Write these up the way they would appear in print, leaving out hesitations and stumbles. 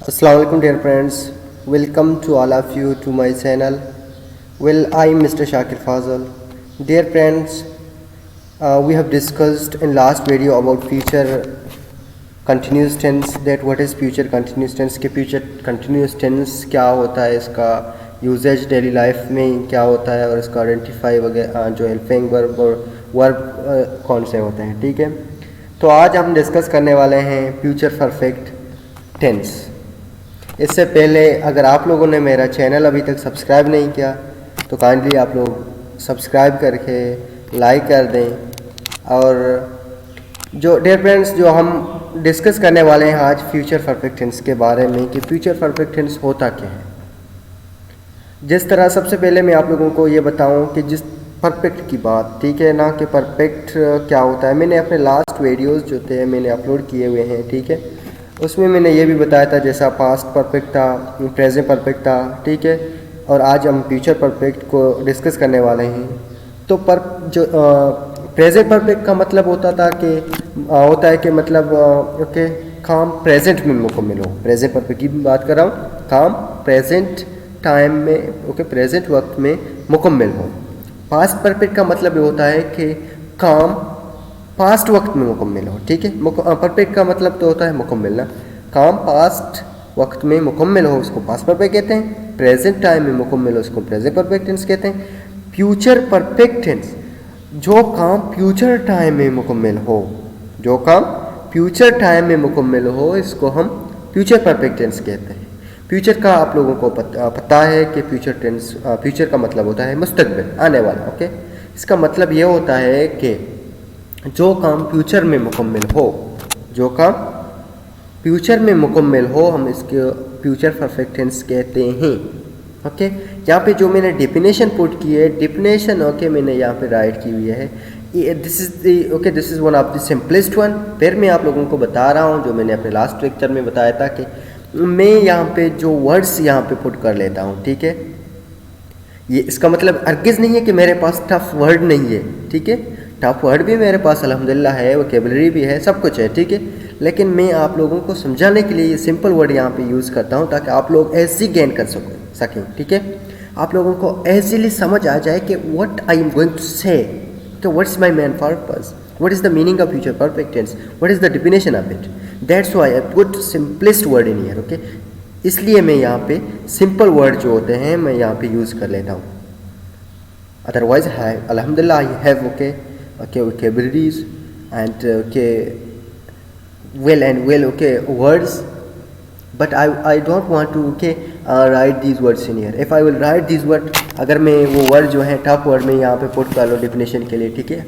Assalamualaikum dear friends, welcome to all of you to my channel. Well, I am Mr. Shakir Fazal. Dear friends, we have discussed in last video about future continuous tense, that what is future continuous tense, कि future continuous tense क्या होता है, इसका usage daily life में क्या होता है और इसका आइडेंटिफाई वगैरह जो हेल्पिंग वर्ब और वर्ब कौन से होते हैं। ठीक है, तो आज हम डिस्कस करने वाले हैं फ्यूचर परफेक्ट टेंस। इससे पहले अगर आप लोगों ने मेरा चैनल अभी तक सब्सक्राइब नहीं किया तो काइंडली आप लोग सब्सक्राइब करके लाइक कर दें। और जो डियर फ्रेंड्स, जो हम डिस्कस करने वाले हैं आज फ्यूचर परफेक्ट टेंस के बारे में कि फ्यूचर परफेक्ट टेंस होता क्या है। जिस तरह सबसे पहले मैं आप लोगों को ये बताऊं कि जिस परफेक्ट की बात, ठीक है ना, कि परफेक्ट क्या होता है, मैंने अपने लास्ट वीडियोस जो थे मैंने अपलोड किए हुए हैं। ठीक है, उसमें मैंने ये भी बताया था जैसा पास्ट परफेक्ट था, प्रेजेंट परफेक्ट था। ठीक है, और आज हम फ्यूचर परफेक्ट को डिस्कस करने वाले हैं। तो प्रेजेंट परफेक्ट का मतलब होता है कि मतलब ओके, काम प्रेजेंट में मुकम्मल हो। प्रेजेंट परफेक्ट की बात कर रहा हूँ, काम प्रेजेंट टाइम में, ओके, प्रेजेंट वक्त में मुकम्मल हो। पास्ट परफेक्ट का मतलब ये होता है कि काम पास्ट वक्त में मुकम्मल हो। ठीक है, परफेक्ट का मतलब तो होता है मुकम्मल ना, काम पास्ट वक्त में मुकम्मल हो उसको पास्ट परफेक्ट कहते हैं। प्रेजेंट टाइम में मुकम्मल हो उसको प्रेजेंट परफेक्ट टेंस कहते हैं। फ्यूचर परफेक्ट टेंस, जो काम फ्यूचर टाइम में मुकम्मल हो, जो काम फ्यूचर टाइम में मुकम्मल हो, इसको हम फ्यूचर परफेक्ट टेंस कहते हैं। फ्यूचर का आप लोगों को पता है कि फ्यूचर का मतलब होता है मुस्तकबिल, आने वाला। ओके, इसका मतलब ये होता है कि जो काम फ्यूचर में मुकम्मल हो, जो काम फ्यूचर में मुकम्मल हो, हम इसके फ्यूचर परफेक्ट टेंस कहते हैं। ओके, यहाँ पे जो मैंने डेफिनेशन पुट की है, डेफिनेशन ओके मैंने यहाँ पे राइट की हुई है। This is one of the simplest one. फिर मैं आप लोगों को बता रहा हूँ जो मैंने अपने लास्ट लेक्चर में बताया था कि मैं यहाँ पे जो वर्ड्स यहाँ पे पुट कर लेता हूँ। ठीक है, ये इसका मतलब अर्गिज़ नहीं है कि मेरे पास टफ वर्ड नहीं है। ठीक है, टफ वर्ड भी मेरे पास अल्हम्दुलिल्लाह है, वोकैबुलरी भी है, सब कुछ है। ठीक है, लेकिन मैं आप लोगों को समझाने के लिए ये सिंपल वर्ड यहाँ पे यूज़ करता हूँ ताकि आप लोग ऐसी गेन कर सकें। ठीक है, आप लोगों को ऐसीली समझ आ जाए कि what I am going to say, कि what's my main purpose, what is the meaning of future perfect tense, what is the definition of it. That's why I put simplest word in here. Okay, इसलिए मैं यहाँ पे simple word जो होते हैं मैं यहाँ पे यूज़ कर लेता हूँ। अदरवाइज है अल्हम्दुलिल्लाह I have vocabularies and words, but I don't want to write these words in here. If I will write these words, अगर मैं वो वर्ड जो है टफ वर्ड में यहाँ पे पुट कर लो डेफिनेशन के लिए, ठीक है,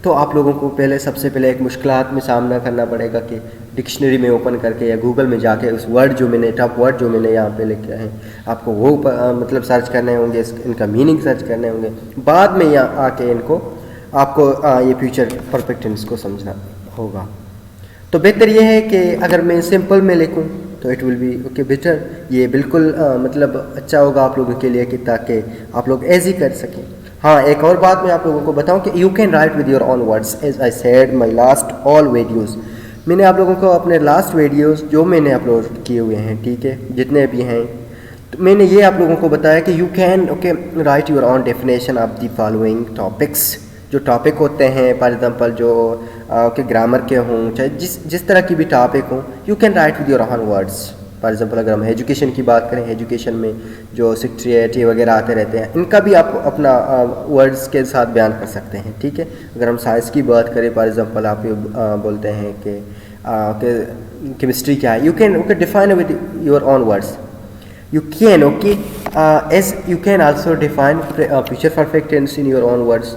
तो आप लोगों को सबसे पहले एक मुश्किलात में सामना करना पड़ेगा कि डिक्शनरी में ओपन करके या गूगल में जाके उस वर्ड जो मैंने टफ वर्ड जो मैंने यहाँ पे लिखे हैं आपको वो मतलब सर्च करने होंगे, इनका मीनिंग सर्च करने होंगे। बाद में यहाँ आके इनको आपको ये फ्यूचर परफेक्ट टेंस को समझना होगा। तो बेहतर ये है कि अगर मैं सिंपल में लिखूं तो it will be okay better. ये बिल्कुल मतलब अच्छा होगा आप लोगों के लिए कि ताकि आप लोग ऐसे कर सकें। हाँ, एक और बात मैं आप लोगों को बताऊं कि you can write with your own words as I said my last all videos. मैंने आप लोगों को अपने लास्ट वीडियोस जो मैंने अपलोड किए हुए हैं, ठीक है, जितने भी हैं, तो मैंने ये आप लोगों को बताया कि you can right your own definition of the following topics. जो टॉपिक होते हैं फॉर एग्जांपल जो ग्रामर के हों, चाहे जिस तरह की भी टॉपिक हों, you can write with your own words. For example अगर हम एजुकेशन की बात करें, एजुकेशन में जो 60, 80 वगैरह आते रहते हैं, इनका भी आप अपना वर्ड्स के साथ बयान कर सकते हैं। ठीक है, अगर हम साइंस की बात करें, फॉर एग्जांपल आप बोलते हैं कि केमिस्ट्री क्या है, you can define with your own words. You can as you can also define future perfect tense in your own words.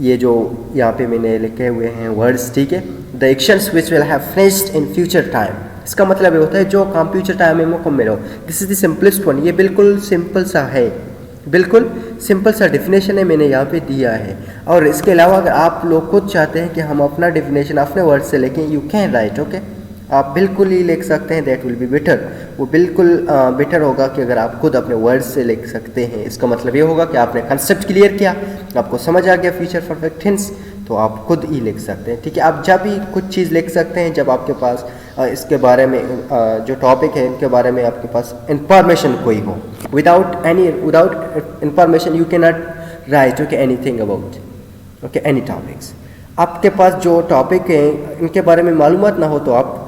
ये जो यहाँ पे मैंने लिखे हुए हैं वर्ड्स, ठीक है, the actions which will have finished in future time. इसका मतलब ये होता है जो काम फ्यूचर टाइम में मुकम्मल हो। This is the simplest one. ये बिल्कुल सिंपल सा है, बिल्कुल सिंपल सा डेफिनेशन है मैंने यहाँ पे दिया है। और इसके अलावा अगर आप लोग खुद चाहते हैं कि हम अपना डेफिनेशन अपने वर्ड से लिखें, यू कैन राइट। ओके, आप बिल्कुल ही लिख सकते हैं, दैट विल बी बेटर। वो बिल्कुल बेटर होगा कि अगर आप खुद अपने वर्ड से लिख सकते हैं। इसका मतलब ये होगा कि आपने कंसेप्ट क्लियर किया, आपको समझ आ गया फ्यूचर परफेक्ट टेंस, तो आप खुद ही लिख सकते हैं। ठीक है, आप जब भी कुछ चीज़ लिख सकते हैं जब आपके पास इसके बारे में जो टॉपिक है इनके बारे में आपके पास इंफॉर्मेशन कोई हो। Without information you can not right okay anything about okay any topics. आपके पास जो टॉपिक है इनके बारे में मालूमात ना हो तो आप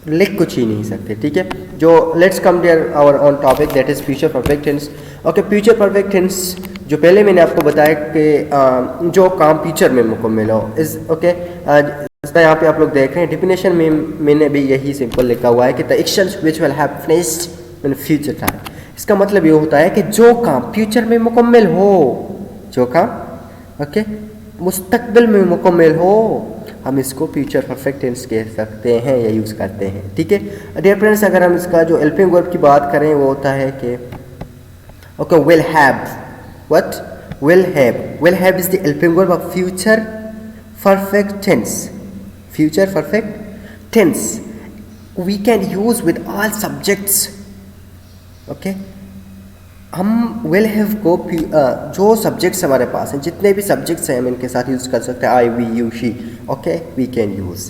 लिख कुछ ही नहीं सकते, ठीक है। जो let's come there our on topic that is future perfect tense. Okay, future perfect tense जो पहले मैंने आपको बताया कि जो काम फ्यूचर में मुकम्मल हो इस ओके इसका यहाँ पे आप लोग देख रहे हैं डेफिनेशन में मैंने भी यही सिंपल लिखा हुआ है कि the actions which will have finished in future time. इसका मतलब ये होता है कि जो काम फ्यूचर में मुकम्मल हो, जो काम ओके मुस्तकबिल में मुकम्मल हो, हम इसको फ्यूचर परफेक्ट टेंस कह सकते हैं या यूज़ करते हैं, ठीक है। डियर फ्रेंड्स, अगर हम इसका जो हेल्पिंग वर्ब की बात करें वो होता है कि okay will have, what will have is the helping verb of future perfect tense. Future perfect tense we can use with all subjects. Okay, हम विल हैव को जो सब्जेक्ट्स हमारे पास हैं, जितने भी सब्जेक्ट्स हैं हम इनके साथ यूज़ कर सकते हैं। I, we, you, she, okay we can use.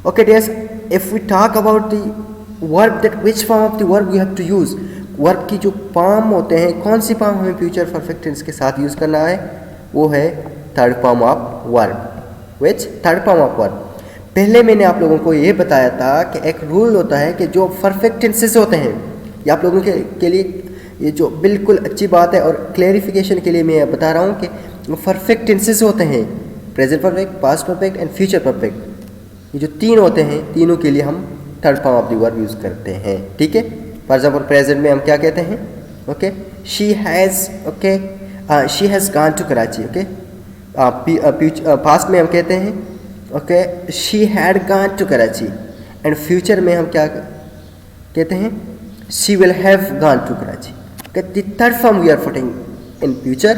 Okay dears, if we talk about the verb that which form of the verb we have to use, verb की जो फॉर्म होते हैं, कौन सी फॉर्म हमें फ्यूचर परफेक्ट टेंस के साथ use करना है, वो है third form of verb. Which third form of verb. पहले मैंने आप लोगों को ये बताया था कि एक रूल होता है कि जो परफेक्ट टेंसेस होते हैं, ये आप लोगों के लिए ये जो बिल्कुल अच्छी बात है और क्लैरिफिकेशन के लिए मैं बता रहा हूँ कि परफेक्ट टेंसेस होते हैं present perfect, past perfect and future perfect. ये जो तीन होते हैं, तीनों के लिए हम third form of the verb use करते हैं, ठीक है। फॉर एग्जाम्पल प्रेजेंट में हम क्या कहते हैं, okay she has, okay she has gone to Karachi. Okay, past में हम कहते हैं okay she had gone to Karachi, and future में हम क्या कहते हैं, she will have gone to Karachi. Okay, the third form we are putting in future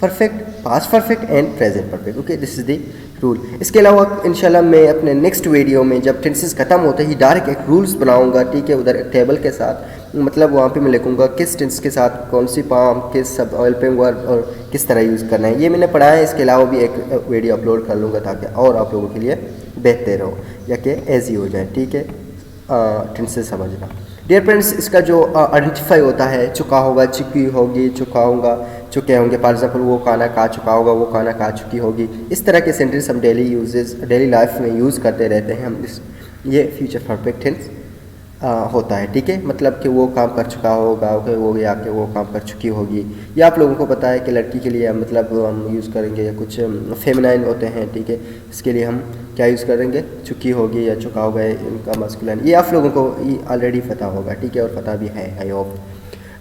perfect, past perfect and present perfect. Okay, this is the rule. इसके अलावा इंशाल्लाह मैं अपने नेक्स्ट वीडियो में जब टेंसेस खत्म होते ही डायरेक्ट एक रूल्स बनाऊंगा, ठीक है, उधर एक टेबल के साथ, मतलब वहाँ पे मैं लिखूंगा किस टेंस के साथ कौन सी फॉर्म, किस सब हेल्पिंग वर्ब और किस तरह यूज़ करना है। ये मैंने पढ़ा है, इसके अलावा भी एक वीडियो अपलोड कर लूँगा ताकि और आप लोगों के लिए बेहतर हो या कि ईजी हो जाए, ठीक है, टेंसेस समझना। डियर फ्रेंड्स, इसका जो आइडेंटिफाई होता है, चुका होगा, चुकी होगी, चुका होगा, चुके होंगे। फॉर एग्जाम्पल वो खाना खा चुका होगा, वो खाना खा चुकी होगी। इस तरह के सेंटेंस हम डेली लाइफ में यूज़ करते रहते हैं हम। ये फ्यूचर परफेक्ट टेंस होता है, ठीक है, मतलब कि वो काम कर चुका होगा, ओके वो या कि वो काम कर चुकी होगी। या आप लोगों को पता है कि लड़की के लिए मतलब हम यूज़ करेंगे या कुछ फेमिनाइन होते हैं, ठीक है, इसके लिए हम क्या यूज़ करेंगे, चुकी होगी या चुका होगा, इनका मस्कुलिन। ये आप लोगों को ऑलरेडी पता होगा, ठीक है, और पता भी है, आई होप।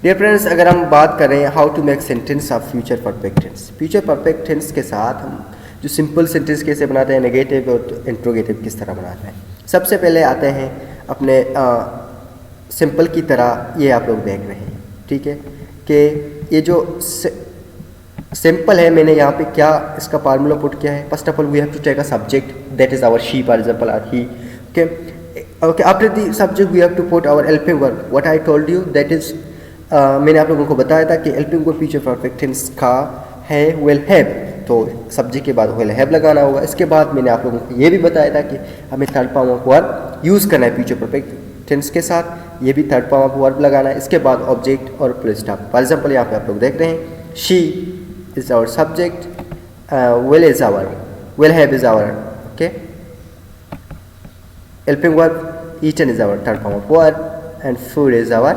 डियर फ्रेंड्स, अगर हम बात करें how to make sentence of future perfect tense, future perfect tense के साथ हम जो सिंपल सेंटेंस कैसे बनाते हैं, नेगेटिव और इंट्रोगेटिव किस तरह बनाते हैं। सबसे पहले आते हैं अपने सिंपल की तरह, ये आप लोग देख रहे हैं, ठीक है, कि ये जो सिंपल है, मैंने यहाँ पे क्या इसका फार्मूला पुट किया है। First of all we have to take a subject that is our she, for example are he, okay after the subject we have to put our helping verb. What I told you that is, मैंने आप लोगों को बताया था कि helping verb future perfect tense का है will have, तो सब्जेक्ट के बाद विल हैव लगाना होगा। इसके बाद मैंने आप लोगों को ये भी बताया था कि हमें third form of verb use करना है फ्यूचर परफेक्ट टेंस के साथ, ये भी थर्ड फॉर्म ऑफ वर्ब लगाना है। इसके बाद ऑब्जेक्ट और फुल स्टॉप। फॉर एग्जांपल यहाँ पे आप लोग देख रहे हैं, she is our subject, will have is our okay helping verb, eaten is our third form of verb and food is our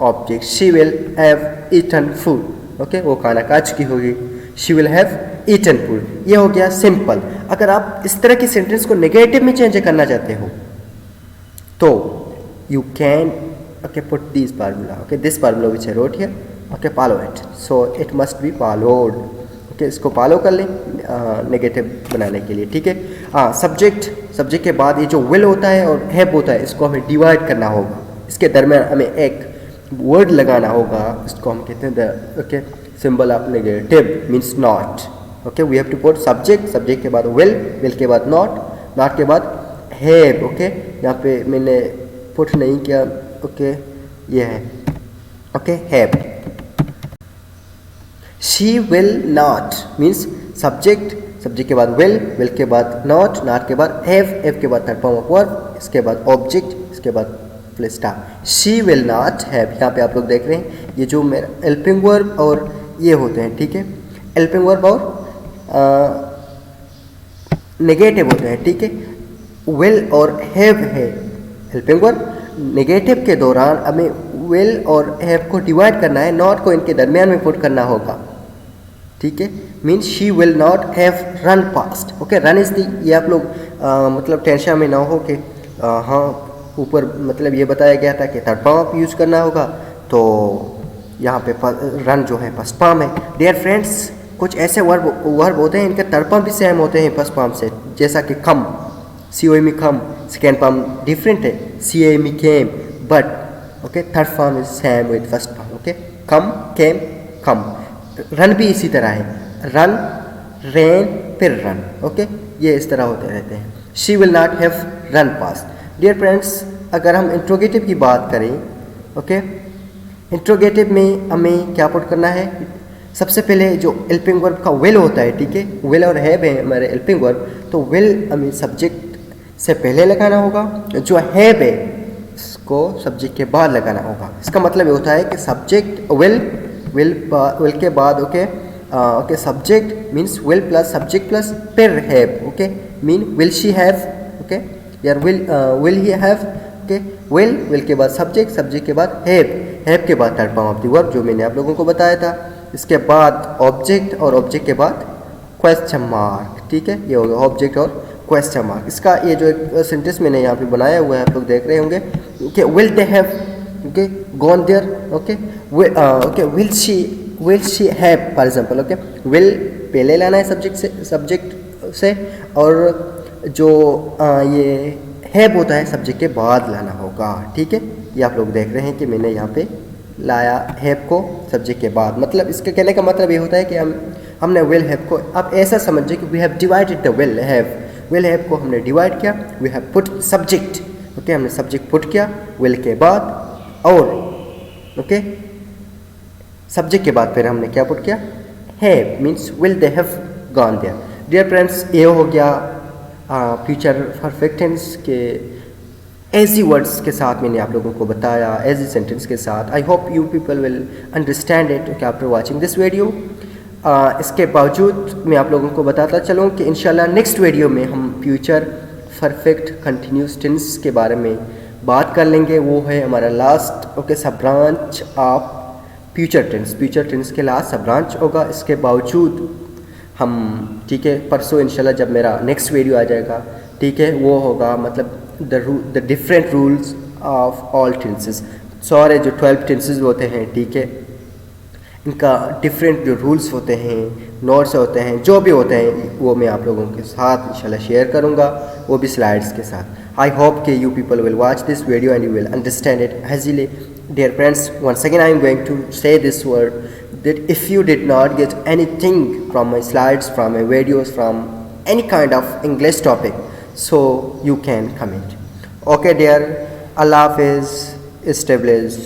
object. She will have eaten food, okay वो खाना खा चुकी होगी, she will have eaten food. ये हो गया simple. अगर आप इस तरह की सेंटेंस को नेगेटिव में चेंज करना चाहते हो तो you can okay put this formula, okay this formula which I wrote here, okay follow it, so it must be followed, okay इसको फॉलो कर लें नेगेटिव बनाने के लिए, ठीक है। हाँ, सब्जेक्ट के बाद ये जो विल होता है और हैव होता है, इसको हमें डिवाइड करना होगा, इसके दरमियान हमें एक वर्ड लगाना होगा, इसको हम कहते हैं okay symbol of negative means not. Okay we have to put subject के बाद विल के बाद नॉट के बाद हैव। ओके यहाँ पे मैंने पुट नहीं किया, ओके ये है, okay have. She will not means subject subject के बाद विल के बाद नॉट के बाद हैव के बाद थर्ड फॉर्म ऑफ वर्ब, इसके बाद ऑब्जेक्ट, इसके बाद full stop. She will not have, यहाँ पे आप लोग देख रहे हैं ये जो मेरा हेल्पिंग वर्ब और ये होते हैं, ठीक है, हेल्पिंग वर्ब और नेगेटिव होते हैं, ठीक है। विल और हैव है हेल्पिंग वर्ब, नेगेटिव के दौरान हमें विल और हैव को डिवाइड करना है, नॉट को इनके दरमियान में पुट करना होगा, ठीक है। Means she will not have run past, okay. Run is the, ये आप लोग मतलब टेंशन में ना हो कि हाँ ऊपर मतलब ये बताया गया था कि थर्ड फॉर्म आप यूज़ करना होगा, तो यहाँ पे रन जो है फर्स्ट फॉर्म है। डियर फ्रेंड्स, कुछ ऐसे वर्ब होते हैं इनके थर्ड फॉर्म भी सेम होते हैं फर्स्ट फॉर्म से, जैसा कि come, COME come, second form different है CAME came, but okay third form is same with first form, okay. Come, came, come. Run भी इसी तरह है, रन, रेन, फिर रन, ओके, ये इस तरह होते रहते हैं। She will not have run past. Dear friends, अगर हम इंट्रोगेटिव की बात करें, ओके, इंट्रोगेटिव में हमें क्या पुट करना है, सबसे पहले जो हेल्पिंग वर्ब का विल होता है, ठीक है, विल और हैव है हमारे हेल्पिंग वर्ब, तो विल हमें सब्जेक्ट से पहले लगाना होगा, जो हैव है इसको सब्जेक्ट के बाद लगाना होगा। इसका मतलब ये होता है कि सब्जेक्ट विल के बाद, okay, okay, subject means will plus subject plus फिर have, okay, mean will she have, okay, यार will he have, okay, will के बाद सब्जेक्ट के बाद हैव के बाद third form of the verb जो मैंने आप लोगों को बताया था, इसके बाद ऑब्जेक्ट और ऑब्जेक्ट के बाद क्वेश्चन मार्क, ठीक है, ये हो गया ऑब्जेक्ट और क्वेश्चन मार्क। इसका ये जो एक सेंटेंस मैंने यहाँ पे बनाया हुआ है आप लोग देख रहे होंगे, okay, will they have, okay, gone there, okay, okay, will she have for example, okay, will पहले लाना है सब्जेक्ट से और जो ये हैव होता है सब्जेक्ट के बाद लाना होगा, ठीक है। ये आप लोग देख रहे हैं कि मैंने यहाँ पे लाया हैव को सब्जेक्ट के बाद, मतलब इसके कहने का मतलब ये होता है कि हमने विल हैव को, आप ऐसा समझिए कि we have divided the will have को हमने डिवाइड किया, we have put subject, okay, हमने सब्जेक्ट पुट किया विल के बाद, और ओके सब्जेक्ट के बाद फिर हमने क्या पुट किया, have, means will they have gone there. Dear friends, ये हो गया फ्यूचर परफेक्ट टेंस के एजी वर्ड्स के साथ मैंने आप लोगों को बताया, एजी सेंटेंस के साथ। I hope you people will understand it after watching this video. इसके बावजूद मैं आप लोगों को बताता चलूँ कि इंशाल्लाह नेक्स्ट वीडियो में हम फ्यूचर परफेक्ट कंटिन्यूस टेंस के बारे में बात कर लेंगे। वो है हमारा लास्ट, ओके, सब ब्रांच ऑफ फ्यूचर टेंस के लास्ट सब ब्रांच होगा। इसके बावजूद हम, ठीक है, परसों इंशाल्लाह जब मेरा नेक्स्ट वीडियो आ जाएगा, ठीक है, वो होगा मतलब the different rules of all tenses, सारे जो 12 टेंसेस होते हैं, ठीक है, इनका डिफरेंट जो रूल्स होते हैं, नोट्स होते हैं, जो भी होते हैं, वो मैं आप लोगों के साथ इंशाल्लाह शेयर करूँगा, वो भी स्लाइड्स के साथ। आई होप कि you people will watch this video and you will understand it easily. Dear friends, once again I am going to say this word, that if you did not get anything from my slides, from my videos, from any kind of English topic, so you can comment. Okay dear, Allah Hafiz, establish.